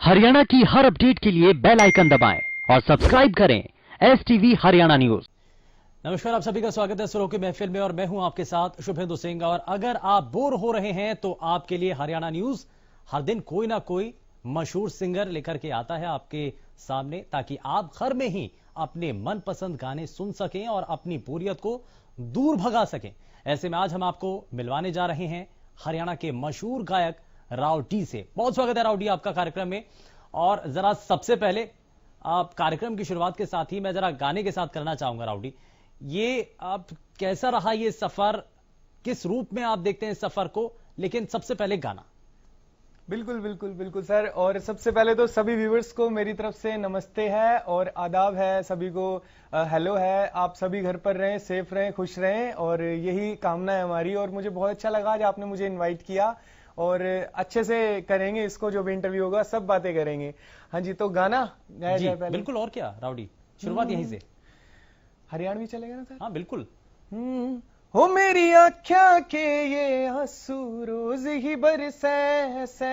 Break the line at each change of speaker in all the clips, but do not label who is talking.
हरियाणा की हर अपडेट के लिए बेल आइकन दबाएं और सब्सक्राइब करें एसटीवी हरियाणा न्यूज।
नमस्कार, आप सभी का स्वागत है सुरों की महफिल में और मैं हूं आपके साथ शुभेंदु सिंह। और अगर आप बोर हो रहे हैं तो आपके लिए हरियाणा न्यूज हर दिन कोई ना कोई मशहूर सिंगर लेकर के आता है आपके सामने, ताकि आप घर में ही अपने मनपसंद गाने सुन सकें और अपनी बोरियत को दूर भगा सकें। ऐसे में आज हम आपको मिलवाने जा रहे हैं हरियाणा के मशहूर गायक राव डी से। बहुत स्वागत है राव डी आपका कार्यक्रम में। और जरा सबसे पहले आप कार्यक्रम की शुरुआत के साथ ही मैं जरा गाने के साथ करना चाहूंगा राव डी, ये आप कैसा रहा ये सफर, किस रूप में आप देखते हैं इस सफर को, लेकिन सबसे पहले गाना।
बिल्कुल बिल्कुल बिल्कुल सर। और सबसे पहले तो सभी व्यूवर्स को मेरी तरफ से नमस्ते है और आदाब है, सभी को हेलो है। आप सभी घर पर रहें, सेफ रहें, खुश रहें और यही कामना है हमारी। और मुझे बहुत अच्छा लगा आज आपने मुझे इनवाइट किया और अच्छे से करेंगे इसको, जो भी इंटरव्यू होगा सब बातें करेंगे। हाँ जी, तो गाना गाया जाए पहले।
बिल्कुल, और क्या राउडी, शुरुआत यहीं से।
हरियाणवी चलेगा ना सर?
हाँ बिल्कुल।
हो मेरी आँखों के ये आंसू रोज ही बरसे से,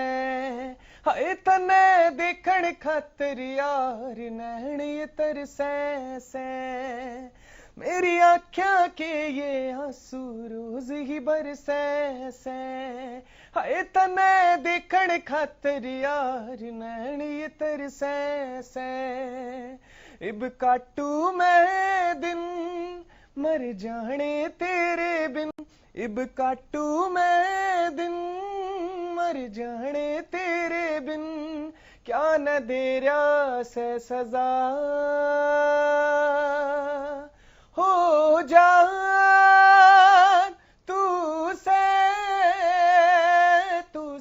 हाय तने देखण खातर यार नैन ये तरसे से। मेरी आँखों के ये आंसू रोज ही बरसे से, हाय तने देखण खातर यार नैन ये तरसे से। इब काटू मैं दिन मर जाने तेरे बिन, इब काटू मैं दिन मर जाने तेरे बिन। क्या न दे रहा से सजा हो जान तू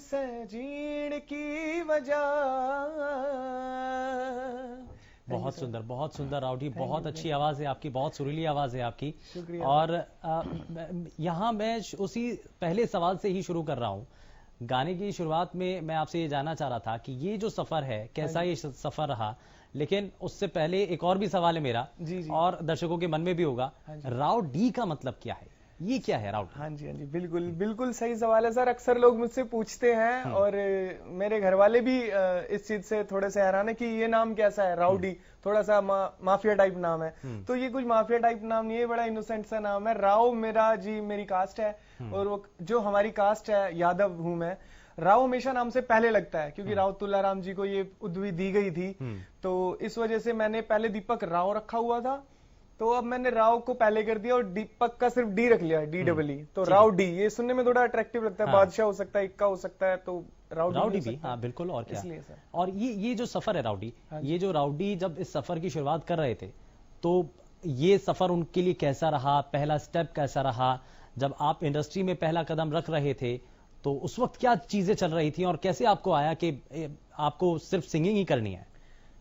से जीण की वजह।
बहुत सुंदर राउडी, बहुत अच्छी आवाज है आपकी, बहुत सुरीली आवाज है आपकी।
शुक्रिया।
और यहां मैं उसी पहले सवाल से ही शुरू कर रहा हूं। गाने की शुरुआत में मैं आपसे ये जानना चाह रहा था कि ये जो सफर है कैसा ये सफर रहा, लेकिन उससे पहले एक और भी सवाल है मेरा।
जी।
और दर्शकों के मन में भी होगा, राव डी का मतलब क्या है, ये क्या है राव?
हाँ जी बिल्कुल बिल्कुल सही सवाल है सर। अक्सर लोग मुझसे पूछते हैं और मेरे घर वाले भी इस चीज से थोड़े से हैरान है कि ये नाम कैसा है राउडी, थोड़ा सा माफिया टाइप नाम है। तो ये कुछ माफिया टाइप नाम नहीं है, बड़ा इनोसेंट सा नाम है। राव मेरी कास्ट है और वो जो हमारी कास्ट है यादव हूं मैं। राव हमेशा नाम से पहले लगता है क्योंकि राव तुलाराम जी को ये उद्वी दी गई थी, तो इस वजह से मैंने पहले दीपक राव रखा हुआ था, तो अब मैंने राव को पहले कर दिया और दीपक का सिर्फ डी रख लिया, DEE। तो राव डी ये सुनने में थोड़ा अट्रैक्टिव लगता है। हाँ। बादशाह हो सकता है, इक्का हो सकता है, तो राउडी भी।
हाँ बिल्कुल, और क्या।
इसलिए सर।
और ये जो सफर है राउडी, ये जो राउडी जब इस सफर की शुरुआत कर रहे थे, तो ये सफर उनके लिए कैसा रहा, पहला स्टेप कैसा रहा? जब आप इंडस्ट्री में पहला कदम रख रहे थे तो उस वक्त क्या चीजें चल रही थी और कैसे आपको आया कि आपको सिर्फ सिंगिंग ही करनी है?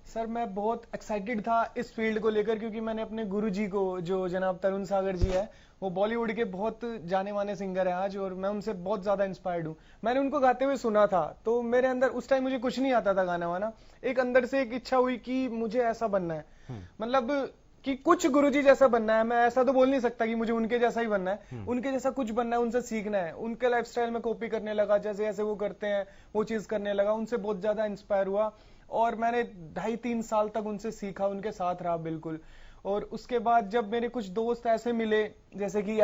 सर मैं बहुत एक्साइटेड था इस फील्ड को लेकर क्योंकि मैंने अपने गुरुजी को, जो जनाब तरुण सागर जी है, वो बॉलीवुड के बहुत जाने माने सिंगर हैं आज, और मैं उनसे बहुत ज्यादा इंस्पायर्ड हूँ। मैंने उनको गाते हुए सुना था, तो मेरे अंदर उस टाइम मुझे कुछ नहीं आता था गाना वाना, एक अंदर से एक इच्छा हुई कि मुझे ऐसा बनना है, मतलब कि कुछ गुरुजी जैसा बनना है। मैं ऐसा तो बोल नहीं सकता कि मुझे उनके जैसा ही बनना है, उनके जैसा कुछ बनना है, उनसे सीखना है। उनके लाइफस्टाइल में कॉपी करने लगा, जैसे जैसे वो करते हैं वो चीज करने लगा, उनसे बहुत ज्यादा इंस्पायर हुआ और मैंने 2.5-3 साल तक उनसे सीखा, उनके साथ रहा बिल्कुल। और उसके बाद जब मेरे कुछ दोस्त ऐसे मिले जैसे कि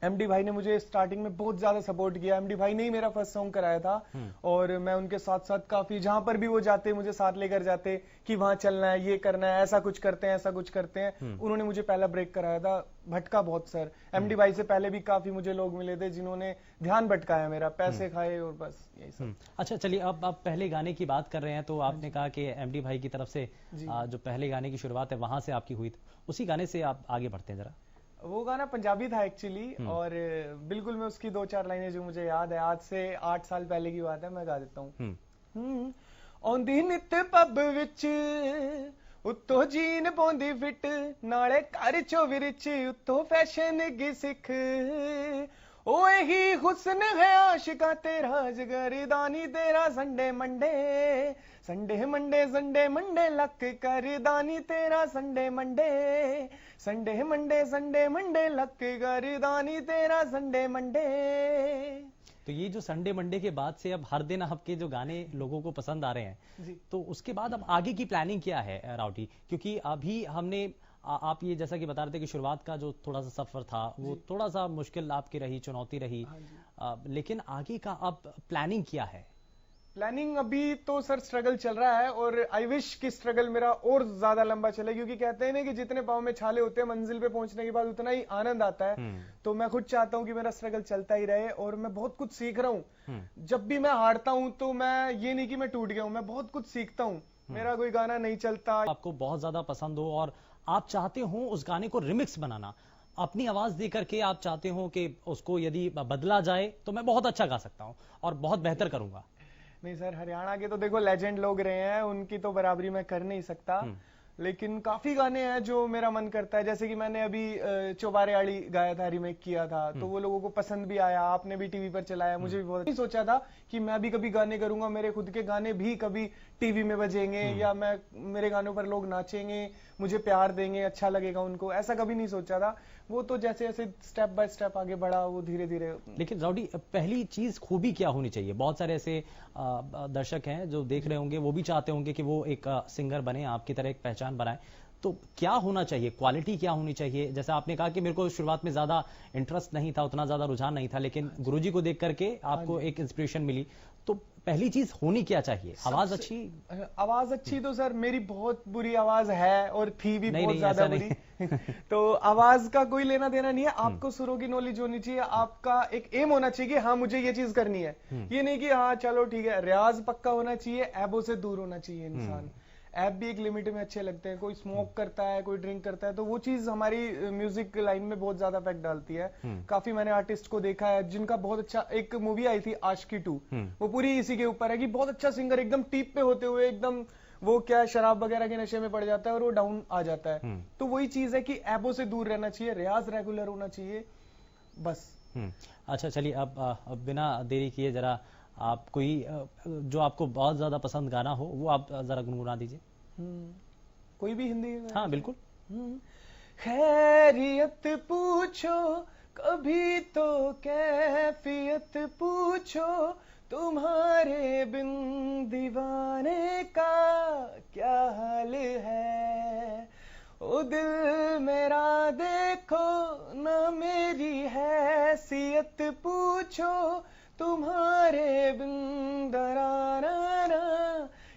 एमडी भाई ने मुझे स्टार्टिंग में बहुत ज्यादा सपोर्ट किया। एमडी भाई ने ही मेरा फर्स्ट सॉन्ग कराया था और मैं उनके साथ साथ काफी, जहां पर भी वो जाते मुझे साथ लेकर जाते कि वहां चलना है, ये करना है, ऐसा कुछ करते हैं, ऐसा कुछ करते हैं। उन्होंने मुझे पहला ब्रेक कराया था, भटका बहुत सर। एमडी भाई से पहले भी काफी मुझे लोग मिले थे जिन्होंने ध्यान भटकाया मेरा, पैसे खाए और बस यही सब।
अच्छा चलिए, अब आप पहले गाने की बात कर रहे हैं तो आपने कहा कि एमडी भाई की तरफ से जो पहले गाने की शुरुआत है वहां से आपकी हुई, उसी गाने से आप आगे बढ़ते हैं जरा।
वो गाना पंजाबी था एक्चुअली, और बिल्कुल मैं उसकी 2-4 लाइनें जो मुझे याद है, आज से 8 साल पहले की बात है, मैं गा देता हूँ। औंदी नित पब विच उत्तो जीन पौंदी फिट, नाले घर चो विरिच उत्तो फैशन गी सिख। ओए ही हुस्न है आशिका तेरा जिगरदानी तेरा Sunday Monday Sunday Monday Sunday Monday luck कर दानी तेरा Sunday Monday Sunday Monday Sunday Monday luck कर दानी तेरा संडे मंडे।
तो ये जो संडे मंडे के बाद से अब हर दिन आपके जो गाने लोगों को पसंद आ रहे हैं
जी।
तो उसके बाद अब आगे की प्लानिंग क्या है राउटी? क्योंकि अभी हमने आप ये जैसा कि बता रहे थे कि शुरुआत का जो थोड़ा सा सफर था वो थोड़ा सा मुश्किल आपकी रही, चुनौती रही, लेकिन आगे का अब प्लानिंग क्या है?
प्लानिंग अभी तो सर स्ट्रगल चल रहा है और आई विश कि स्ट्रगल मेरा और ज्यादा लंबा चले, क्योंकि कहते हैं ना कि जितने पाँव में छाले होते हैं मंजिल पे पहुंचने के बाद उतना ही आनंद आता है। तो मैं खुद चाहता हूं कि मेरा स्ट्रगल चलता ही रहे और मैं बहुत कुछ सीख रहा हूं। जब भी मैं हारता हूं तो मैं ये नहीं कि मैं टूट गया हूं, मैं बहुत कुछ सीखता हूं। मेरा कोई गाना नहीं चलता,
आपको बहुत ज्यादा पसंद हो और आप चाहते हो उस गाने को रिमिक्स बनाना, अपनी आवाज दे करके आप चाहते हो कि उसको यदि बदला जाए तो मैं बहुत अच्छा गा सकता हूं और बहुत बेहतर करूंगा।
नहीं सर, हरियाणा के तो देखो लेजेंड लोग रहे हैं, उनकी तो बराबरी मैं कर नहीं सकता, लेकिन काफी गाने हैं जो मेरा मन करता है। जैसे कि मैंने अभी चौबारे आड़ी गाया था, रीमेक किया था, तो वो लोगों को पसंद भी आया, आपने भी टीवी पर चलाया, मुझे भी बहुत नहीं सोचा था कि मैं भी कभी गाने करूंगा, मेरे खुद के गाने भी कभी टीवी में बजेंगे या मेरे गानों पर लोग नाचेंगे, मुझे प्यार देंगे, अच्छा लगेगा उनको, ऐसा कभी नहीं सोचा था। वो तो जैसे जैसे स्टेप बाय स्टेप आगे बढ़ा वो धीरे धीरे।
लेकिन राउडी, पहली चीज खूबी क्या होनी चाहिए? बहुत सारे ऐसे दर्शक हैं जो देख रहे होंगे, वो भी चाहते होंगे कि वो एक सिंगर बने, आपकी तरह एक पहचान बनाए, तो क्या होना चाहिए? क्वालिटी क्या होनी चाहिए? जैसे आपने कहा कि मेरे को शुरुआत में ज्यादा इंटरेस्ट नहीं था, उतना ज्यादा रुझान नहीं था, लेकिन गुरुजी को देख करके आपको एक इंस्पिरेशन मिली, तो पहली चीज होनी क्या चाहिए? आवाज अच्छी?
आवाज अच्छी तो सर मेरी बहुत बुरी आवाज है और थी भी बहुत ज्यादा बुरी। तो आवाज का कोई लेना देना नहीं है, आपको सुरों की नॉलेज होनी चाहिए, आपका एक एम होना चाहिए कि हाँ मुझे ये चीज करनी है, ये नहीं कि हाँ चलो ठीक है। रियाज पक्का होना चाहिए, ऐबों से दूर होना चाहिए इंसान। ऐप भी एक लिमिट में अच्छे लगते हैं, कोई स्मोक करता है, कोई ड्रिंक करता है, तो वो चीज हमारी म्यूजिक लाइन में बहुत ज्यादा इफेक्ट डालती है। काफी मैंने आर्टिस्ट को देखा है जिनका बहुत अच्छा, एक मूवी आई थी आशिकी 2, वो पूरी इसी के ऊपर है कि बहुत अच्छा सिंगर एकदम टीप पे होते हुए एकदम वो क्या शराब वगैरह के नशे में पड़ जाता है और वो डाउन आ जाता है। तो वही चीज है कि ऐबों से दूर रहना चाहिए, रियाज रेगुलर होना चाहिए, बस।
अच्छा चलिए, अब बिना देरी किए जरा आप कोई जो आपको बहुत ज्यादा पसंद गाना हो वो आप जरा गुनगुना दीजिए।
कोई भी हिंदी?
हाँ बिल्कुल।
खैरियत पूछो कभी तो कैफियत पूछो, तुम्हारे बिन दीवाने का क्या हाल है। ओ दिल मेरा देखो ना मेरी हैसियत पूछो, तुम्हारे बिन दराना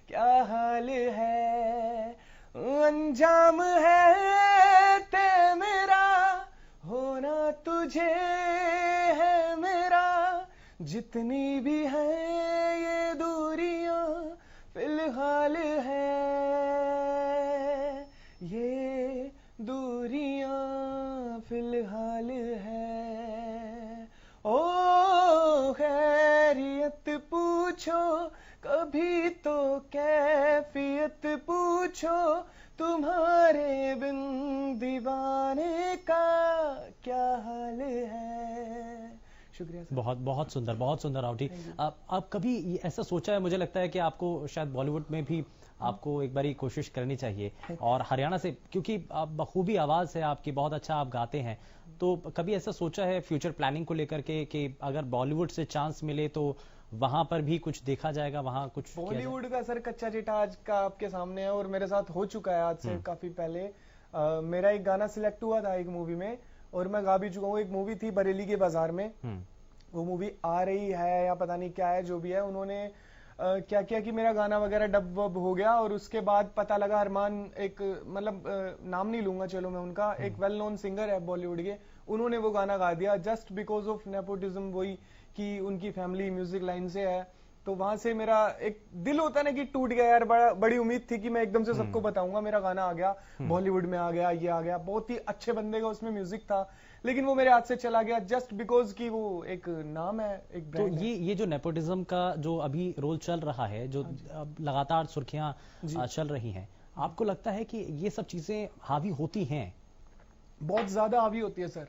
क्या हाल है। अंजाम है ते मेरा होना तुझे है मेरा, जितनी भी है ये दूरियां फिलहाल है, ये दूरियां फिलहाल है। ओ खैरियत पूछो कभी तो कैफियत पूछो, तुम्हारे बिन दीवाने का क्या हाल है। शुक्रिया सर।
बहुत बहुत सुंदर, बहुत सुंदर राउटी। आप कभी ऐसा सोचा है? मुझे लगता है कि आपको शायद बॉलीवुड में भी आपको एक बारी कोशिश करनी चाहिए, और हरियाणा से, क्योंकि बखूबी आवाज है आपकी, बहुत अच्छा आप गाते हैं, तो कभी ऐसा सोचा है फ्यूचर प्लानिंग को लेकर के कि अगर बॉलीवुड से चांस मिले तो वहां पर भी कुछ देखा जाएगा, वहां कुछ?
बॉलीवुड का सर कच्चा चिट्ठा आज का आपके सामने है और मेरे साथ हो चुका है आज से काफी पहले। मेरा एक गाना सिलेक्ट हुआ था एक मूवी में और मैं गा भी चुका हूँ। एक मूवी थी बरेली के बाजार में, वो मूवी आ रही है या पता नहीं क्या है, जो भी है, उन्होंने क्या किया कि मेरा गाना वगैरह डब वब हो गया और उसके बाद पता लगा अरमान, एक मतलब नाम नहीं लूंगा, चलो मैं उनका, एक वेल नोन सिंगर है बॉलीवुड के, उन्होंने वो गाना गा दिया जस्ट बिकॉज ऑफ नेपोटिज्म, वही कि उनकी फैमिली म्यूजिक लाइन से है। तो वहां से मेरा एक दिल होता है ना कि टूट गया यार, बड़ी उम्मीद थी कि मैं एकदम से सबको बताऊंगा, मेरा गाना आ गया, बॉलीवुड में आ गया, ये आ गया, बहुत ही अच्छे बंदे का उसमें म्यूजिक था, लेकिन वो मेरे हाथ से चला गया जस्ट बिकॉज कि वो एक नाम है, एक ब्रांड
तो ये जो नेपोटिज्म का जो अभी रोल चल रहा है, जो लगातार सुर्खियां चल रही हैं, आपको लगता है कि ये सब चीजें हावी होती हैं?
बहुत ज्यादा हावी होती है सर।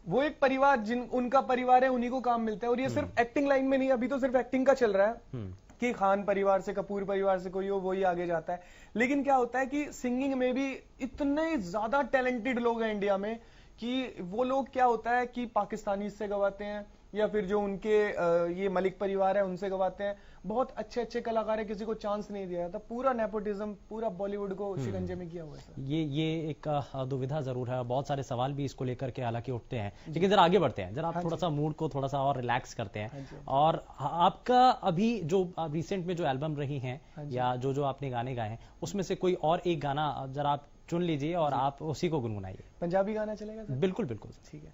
वो एक परिवार उनका परिवार है, उन्हीं को काम मिलता है। और ये सिर्फ एक्टिंग लाइन में नहीं, अभी तो सिर्फ एक्टिंग का चल रहा है कि खान परिवार से, कपूर परिवार से कोई हो वही आगे जाता है। लेकिन क्या होता है कि सिंगिंग में भी इतने ज्यादा टैलेंटेड लोग हैं इंडिया में कि वो लोग क्या होता है कि पाकिस्तानी से गवाते हैं या फिर जो उनके ये मलिक परिवार है उनसे गवाते हैं। बहुत अच्छे अच्छे कलाकार है, किसी को चांस नहीं दिया जाता। पूरा नेपोटिज्म पूरा बॉलीवुड को शिकंजे में किया हुआ है सर।
ये एक दुविधा जरूर है, बहुत सारे सवाल भी इसको लेकर के हालांकि उठते हैं। लेकिन जरा आगे बढ़ते हैं, जरा आप थोड़ा सा मूड को थोड़ा सा और रिलैक्स करते हैं। और आपका अभी जो रिसेंट में जो एल्बम रही हैं या जो आपने गाने गाए हैं, उसमें से कोई और एक गाना जरा आप चुन लीजिए और आप उसी को गुनगुनाइए।
पंजाबी गाना चलेगा सर?
बिल्कुल बिल्कुल,
ठीक है।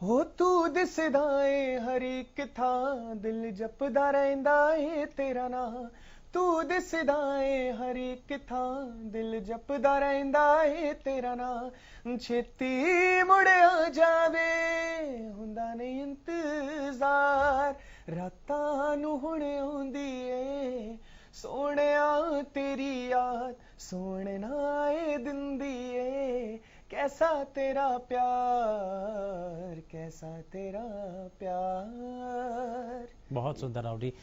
हो तू दिसदाए हर एक था, दिल जपदा रहिंदा ए तेरा ना। तू दिसदाए हर एक था, दिल जपदा रहिंदा ए तेरा ना। छेती मुड़ आ जावे हुंदा नहीं इंतजार, रातां नूं हुण आउंदी ए सोहणिया तेरी याद, सोहणे नाए दिंदी ए कैसा तेरा प्यार, कैसा तेरा प्यार।
बहुत सुंदर राउडी।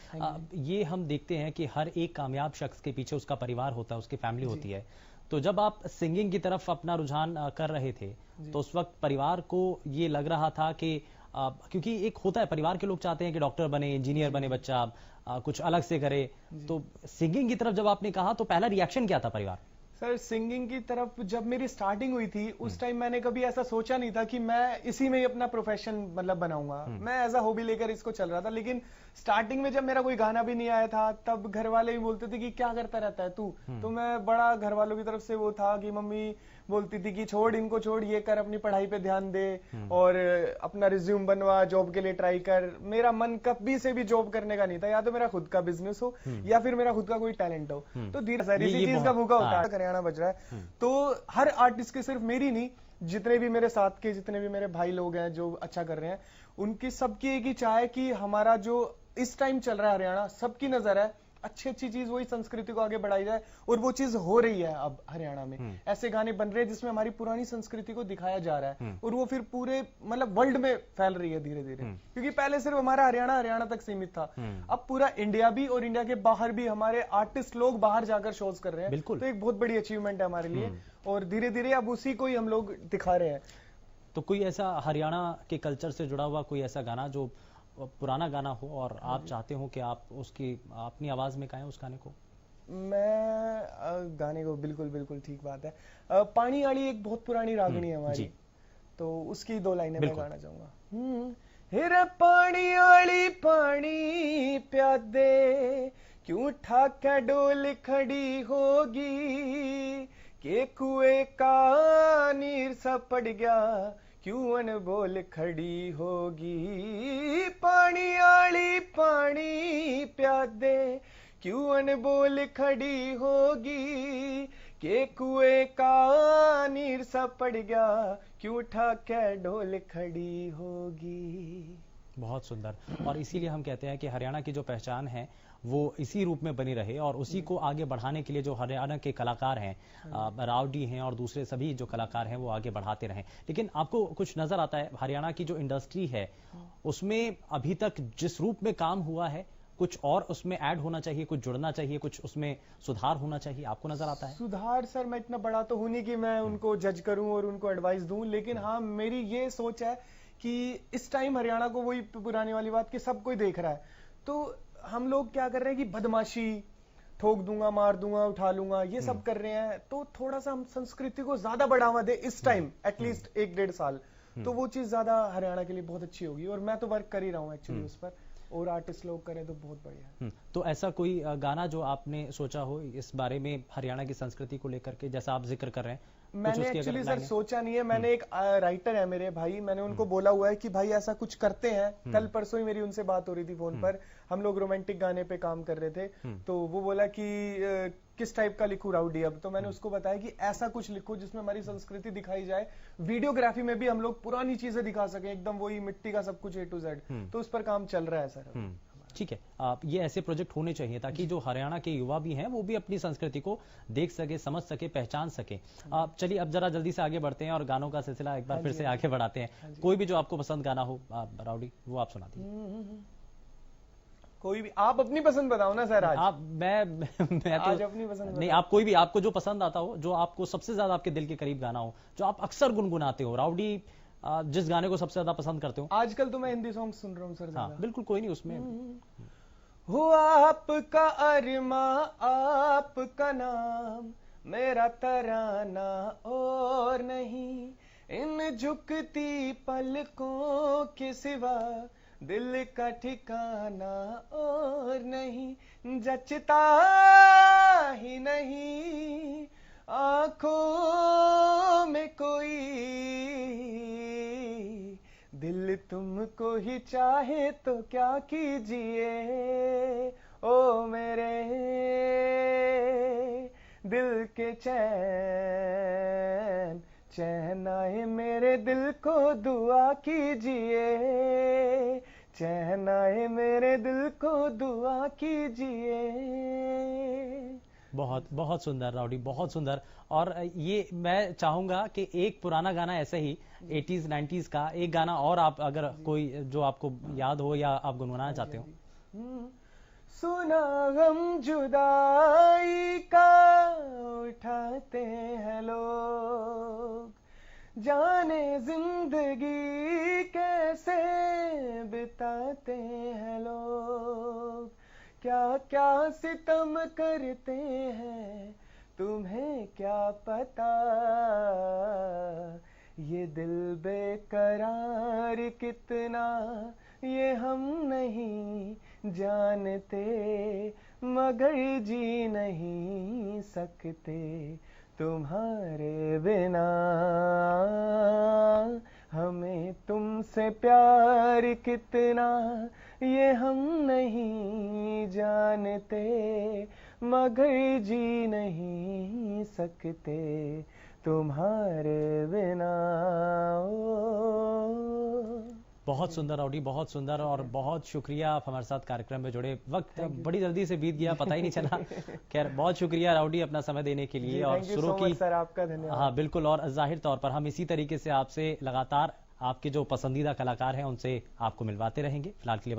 ये हम देखते हैं कि हर एक कामयाब शख्स के पीछे उसका परिवार होता है, उसकी फैमिली होती है। तो जब आप सिंगिंग की तरफ अपना रुझान कर रहे थे तो उस वक्त परिवार को ये लग रहा था कि क्योंकि एक होता है परिवार के लोग चाहते हैं कि डॉक्टर बने, इंजीनियर बने बच्चा, कुछ अलग से करे, तो सिंगिंग की तरफ जब आपने कहा तो पहला रिएक्शन क्या था परिवार?
सर सिंगिंग की तरफ जब मेरी स्टार्टिंग हुई थी उस टाइम मैंने कभी ऐसा सोचा नहीं था कि मैं इसी में ही अपना प्रोफेशन मतलब बनाऊंगा। मैं एज अ हॉबी लेकर इसको चल रहा था। लेकिन स्टार्टिंग में जब मेरा कोई गाना भी नहीं आया था तब घर वाले भी बोलते थे कि क्या करता रहता है तू। तो मैं बड़ा घर वालों की तरफ से वो था कि मम्मी बोलती थी कि छोड़ इनको, छोड़ ये कर, अपनी पढ़ाई पे ध्यान दे और अपना रिज्यूम बनवा, जॉब के लिए ट्राई कर। मेरा मन कभी से भी जॉब करने का नहीं था, या तो मेरा खुद का बिजनेस हो या फिर मेरा खुद का कोई टैलेंट हो। तो धीरे धीरे इसी चीज का भूखा होता है। हरियाणा बज रहा है तो हर आर्टिस्ट के, सिर्फ मेरी नहीं, जितने भी मेरे साथ के जितने भी मेरे भाई लोग हैं जो अच्छा कर रहे हैं, उनकी सबकी एक ही चाह है कि हमारा जो इस टाइम चल रहा है हरियाणा, सबकी नजर है अच्छी अच्छी चीज, वही संस्कृति को आगे बढ़ाई जाए। और वो चीज हो रही है अब हरियाणा में। ऐसे गाने बन रहे हैं जिसमें हमारी पुरानी संस्कृति को दिखाया जा रहा है और वो फिर पूरे मतलब वर्ल्ड में फैल रही है धीरे धीरे। क्योंकि पहले सिर्फ हमारा हरियाणा तक सीमित था, अब पूरा इंडिया भी और इंडिया के बाहर भी हमारे आर्टिस्ट लोग बाहर जाकर शोज कर रहे हैं। तो एक बहुत बड़ी अचीवमेंट है हमारे लिए और धीरे धीरे अब उसी को ही हम लोग दिखा रहे हैं।
तो कोई ऐसा हरियाणा के कल्चर से जुड़ा हुआ कोई ऐसा गाना जो पुराना गाना हो और आप चाहते हो कि आप उसकी अपनी आवाज में गाएं उस गाने को?
मैं गाने को बिल्कुल ठीक बात है। पानी आली एक बहुत पुरानी रागनी है हमारी, तो उसकी 2 लाइनें मैं गाना चाहूंगा। हेरा पानी आली पानी प्यादे, क्यों ठाका डोल खड़ी होगी, के कुएं का नीर सा पड़ गया, क्यों अनबोल खड़ी होगी। पानी आली पानी प्यादे, क्यों अनबोल खड़ी होगी, के कुएं का नीर सा पड़ गया, क्यों ठाके डोल खड़ी होगी।
बहुत सुंदर। और इसीलिए हम कहते हैं कि हरियाणा की जो पहचान है वो इसी रूप में बनी रहे और उसी को आगे बढ़ाने के लिए जो हरियाणा के कलाकार हैं, रावडी हैं और दूसरे सभी जो कलाकार हैं वो आगे बढ़ाते रहें। लेकिन आपको कुछ नजर आता है हरियाणा की जो इंडस्ट्री है उसमें अभी तक जिस रूप में काम हुआ है कुछ और उसमें ऐड होना चाहिए, कुछ जुड़ना चाहिए, कुछ उसमें सुधार होना चाहिए, आपको नजर आता है?
सुधार सर मैं इतना बड़ा तो हूं नहीं कि मैं उनको जज करूं और उनको एडवाइस दूं, लेकिन हाँ मेरी ये सोच है कि इस टाइम हरियाणा को वही पुरानी वाली बात कि सब कोई देख रहा है। तो हम लोग क्या कर रहे हैं कि बदमाशी, ठोक दूंगा, मार दूंगा, उठा लूंगा, ये सब कर रहे हैं। तो थोड़ा सा हम संस्कृति को ज्यादा बढ़ावा दे इस टाइम, एटलीस्ट 1-1.5 साल, तो वो चीज ज्यादा हरियाणा के लिए बहुत अच्छी होगी। और मैं तो वर्क कर ही रहा हूँ एक्चुअली उस पर, और आर्टिस्ट लोग करें तो बहुत बढ़िया है।
तो ऐसा कोई गाना जो आपने सोचा हो इस बारे में हरियाणा की संस्कृति को लेकर के, जैसा आप जिक्र कर रहे हैं?
मैंने एक्चुअली सर सोचा नहीं है। मैंने एक राइटर है मेरे भाई, मैंने उनको बोला हुआ है कि भाई ऐसा कुछ करते हैं। कल परसों ही मेरी उनसे बात हो रही थी फोन पर, हम लोग रोमांटिक गाने पे काम कर रहे थे। तो वो बोला कि किस टाइप का लिखूं राउडी अब, तो मैंने उसको बताया कि ऐसा कुछ लिखो जिसमें हमारी संस्कृति दिखाई जाए, वीडियोग्राफी में भी हम लोग पुरानी चीजें दिखा सकें, एकदम वही मिट्टी का सब कुछ A to Z। तो उस पर काम चल रहा है सर।
ठीक है, ये ऐसे प्रोजेक्ट होने चाहिए ताकि जो हरियाणा के युवा भी हैं वो भी अपनी संस्कृति को देख सके, समझ सके, पहचान सके। चलिए अब जरा जल्दी से आगे बढ़ते हैं और गानों का सिलसिला एक बार फिर से आगे बढ़ाते हैं। कोई भी जो आपको पसंद गाना हो राउडी, वो आप सुना दीजिए।
कोई भी, आप अपनी पसंद बताओ ना सर। आज
आप मैं तो
आज अपनी पसंद
नहीं, आप कोई भी, आपको जो पसंद आता हो, जो आपको सबसे ज्यादा आपके दिल के करीब गाना हो, जो आप अक्सर गुनगुनाते हो। राउडी जिस गाने को सबसे ज्यादा पसंद करते हो।
आजकल तो मैं हिंदी सॉन्ग सुन रहा हूँ सर।
हाँ बिल्कुल, कोई नहीं उसमें।
हो आपका अरमा आपका नाम, मेरा तराना और नहीं, इन झुकती पलकों के सिवा दिल का ठिकाना और नहीं, जचता ही नहीं आंखों में कोई, दिल तुमको ही चाहे तो क्या कीजिए, ओ मेरे दिल के चैन, चैन आए मेरे दिल को दुआ कीजिए, चैन आए मेरे दिल को दुआ कीजिए।
बहुत बहुत सुंदर राउडी, बहुत सुंदर। और ये मैं चाहूंगा कि एक पुराना गाना ऐसे ही 80s 90s का एक गाना और आप अगर कोई जो आपको याद हो या आप गुनगुनाना चाहते हो।
सुना गम जुदाई का उठाते हैं लोग, जाने जिंदगी कैसे बिताते हैं लोग, क्या क्या सितम करते हैं तुम्हें क्या पता, ये दिल बेकरार कितना ये हम नहीं जानते, मगर जी नहीं सकते तुम्हारे बिना, हमें तुमसे प्यार कितना ये हम नहीं जानते, मगर जी नहीं सकते तुम्हारे बिना।
बहुत सुंदर राउडी, बहुत सुंदर। और बहुत शुक्रिया आप हमारे साथ कार्यक्रम में जुड़े। वक्त बड़ी जल्दी से बीत गया, पता ही नहीं चला। खैर बहुत शुक्रिया राउडी अपना समय देने के लिए। और शुरू की
सर, आपका धन्यवाद।
हाँ बिल्कुल, और जाहिर तौर पर हम इसी तरीके से आपसे लगातार आपके जो पसंदीदा कलाकार हैं उनसे आपको मिलवाते रहेंगे। फिलहाल के लिए